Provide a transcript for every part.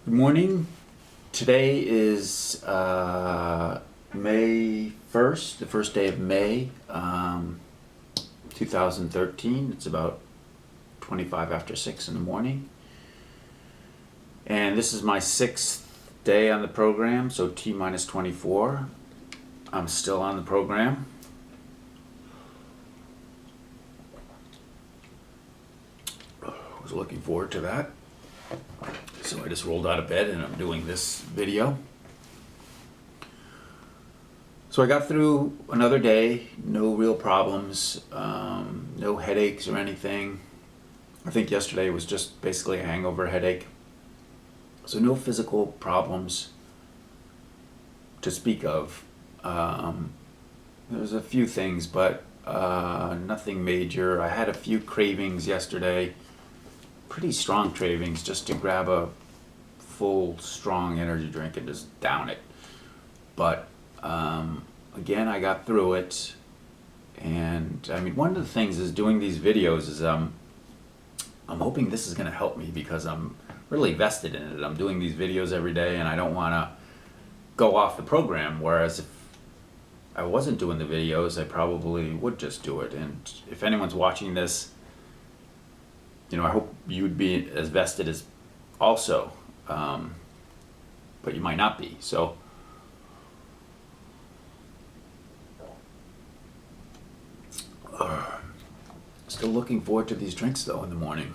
Good morning. Today is May 1st, the first day of May, 2013. It's about 25 after 6 in the morning. And this is my 6th day on the program, so T minus 24. I'm still on the program. I was looking forward to that. So I just rolled out of bed and I'm doing this video. So I got through another day, no real problems, no headaches or anything. I think yesterday was just basically a hangover headache. So no physical problems to speak of. There's a few things, but nothing major. I had a few cravings yesterday. Pretty strong cravings, just to grab a full strong energy drink and just down it. But again, I got through it. And I mean, one of the things is doing these videos is I'm hoping this is going to help me because I'm really vested in it. I'm doing these videos every day and I don't want to go off the program, whereas if I wasn't doing the videos, I probably would just do it. And if anyone's watching this, you know, I hope you'd be as vested as also, but you might not be. So still looking forward to these drinks though in the morning.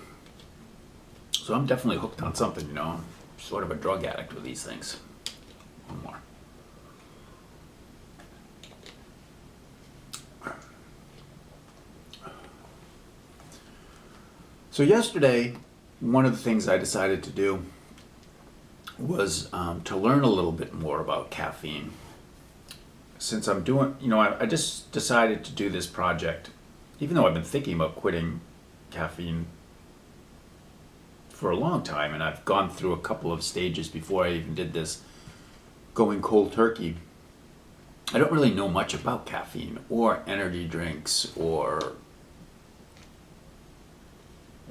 So I'm definitely hooked on something, you know. I'm sort of a drug addict with these things. One more. So yesterday, one of the things I decided to do was to learn a little bit more about caffeine. Since I'm doing, you know, I just decided to do this project, even though I've been thinking about quitting caffeine for a long time, and I've gone through a couple of stages before I even did this, going cold turkey. I don't really know much about caffeine or energy drinks or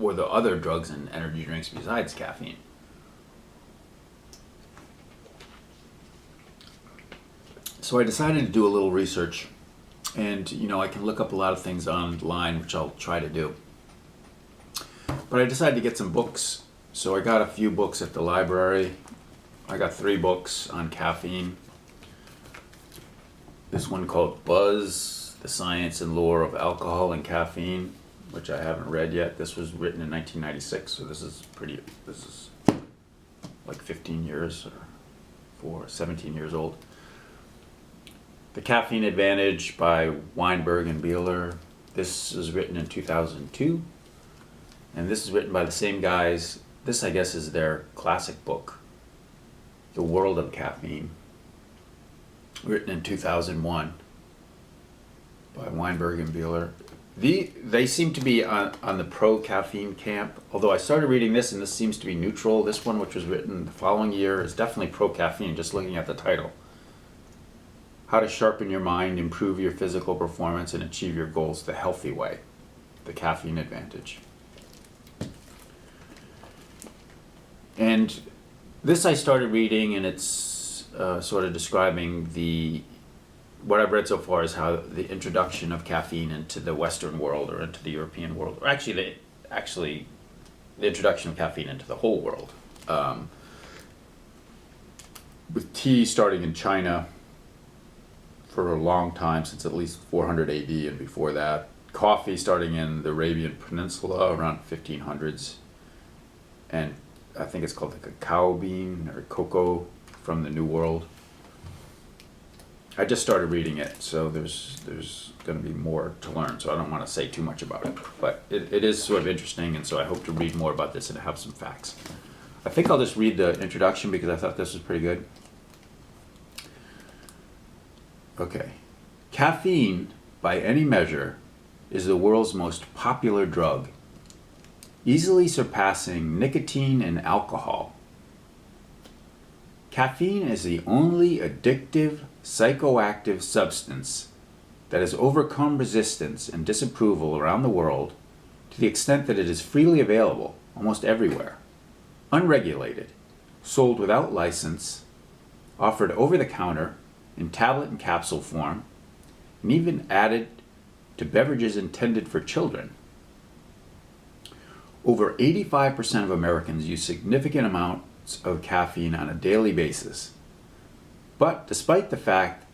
the other drugs and energy drinks besides caffeine. So I decided to do a little research, and you know, I can look up a lot of things online, which I'll try to do. But I decided to get some books, so I got a few books at the library. I got 3 books on caffeine. This one called Buzz, The Science and Lore of Alcohol and Caffeine, which I haven't read yet. This was written in 1996, so this is like 15 years or 17 years old. The Caffeine Advantage by Weinberg and Beeler. This was written in 2002, and this is written by the same guys. This, I guess, is their classic book, The World of Caffeine, written in 2001 by Weinberg and Beeler. They seem to be on the pro-caffeine camp, although I started reading this and this seems to be neutral. This one, which was written the following year, is definitely pro-caffeine, just looking at the title. How to Sharpen Your Mind, Improve Your Physical Performance, and Achieve Your Goals the Healthy Way. The Caffeine Advantage. And this I started reading, and it's sort of describing what I've read so far is how the introduction of caffeine into the Western world or into the European world, or actually the introduction of caffeine into the whole world. With tea starting in China for a long time, since at least 400 AD and before that. Coffee starting in the Arabian Peninsula around 1500s. And I think it's called the cacao bean or cocoa from the New World. I just started reading it, so there's going to be more to learn, so I don't want to say too much about it. But it is sort of interesting, and so I hope to read more about this and have some facts. I think I'll just read the introduction because I thought this was pretty good. Okay. Caffeine, by any measure, is the world's most popular drug, easily surpassing nicotine and alcohol. Caffeine is the only addictive, psychoactive substance that has overcome resistance and disapproval around the world to the extent that it is freely available almost everywhere, unregulated, sold without license, offered over the counter in tablet and capsule form, and even added to beverages intended for children. Over 85% of Americans use significant amounts of caffeine on a daily basis. But despite the fact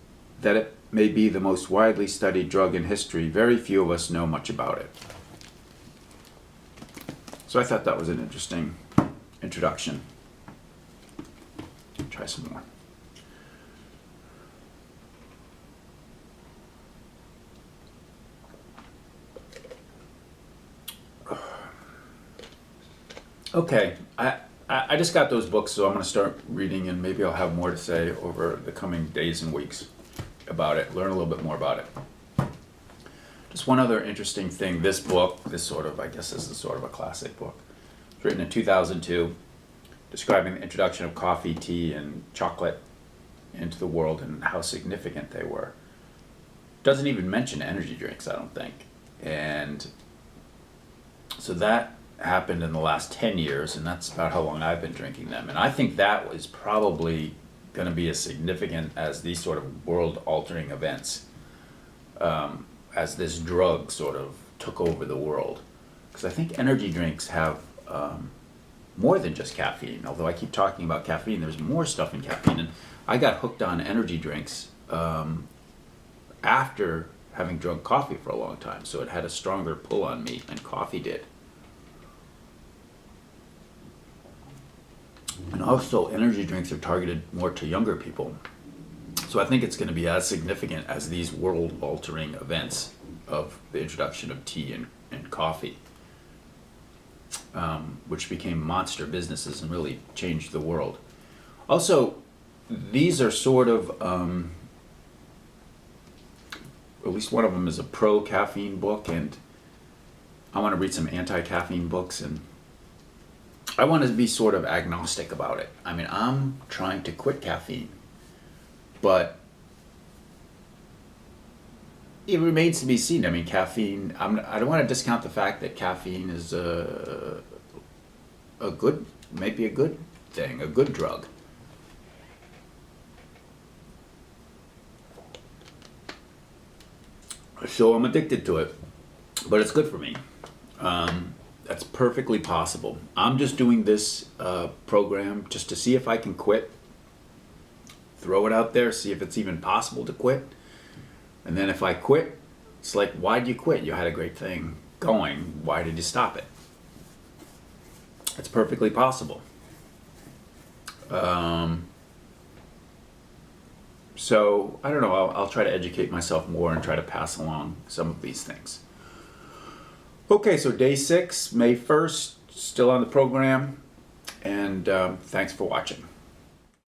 that it may be the most widely studied drug in history, very few of us know much about it. So I thought that was an interesting introduction. Try some more. Okay, I just got those books, so I'm going to start reading, and maybe I'll have more to say over the coming days and weeks about it, learn a little bit more about it. Just one other interesting thing, this book, I guess this is sort of a classic book. It's written in 2002, describing the introduction of coffee, tea, and chocolate into the world and how significant they were. Doesn't even mention energy drinks, I don't think. And so that happened in the last 10 years, and that's about how long I've been drinking them. And I think that was probably going to be as significant as these sort of world-altering events, as this drug sort of took over the world. Because I think energy drinks have more than just caffeine. Although I keep talking about caffeine, there's more stuff in caffeine. And I got hooked on energy drinks after having drunk coffee for a long time, so it had a stronger pull on me than coffee did. And also, energy drinks are targeted more to younger people. So I think it's going to be as significant as these world-altering events of the introduction of tea and coffee, which became monster businesses and really changed the world. Also, these are sort of, at least one of them is a pro-caffeine book, and I want to read some anti-caffeine books, and I want to be sort of agnostic about it. I mean, I'm trying to quit caffeine, but it remains to be seen. I mean, caffeine, I don't want to discount the fact that caffeine is maybe a good thing, a good drug. So I'm addicted to it, but it's good for me. That's perfectly possible. I'm just doing this program just to see if I can quit. Throw it out there, see if it's even possible to quit. And then if I quit, it's like, why'd you quit? You had a great thing going. Why did you stop it? It's perfectly possible. So, I don't know, I'll try to educate myself more and try to pass along some of these things. Okay, so day 6, May 1st, still on the program, and thanks for watching.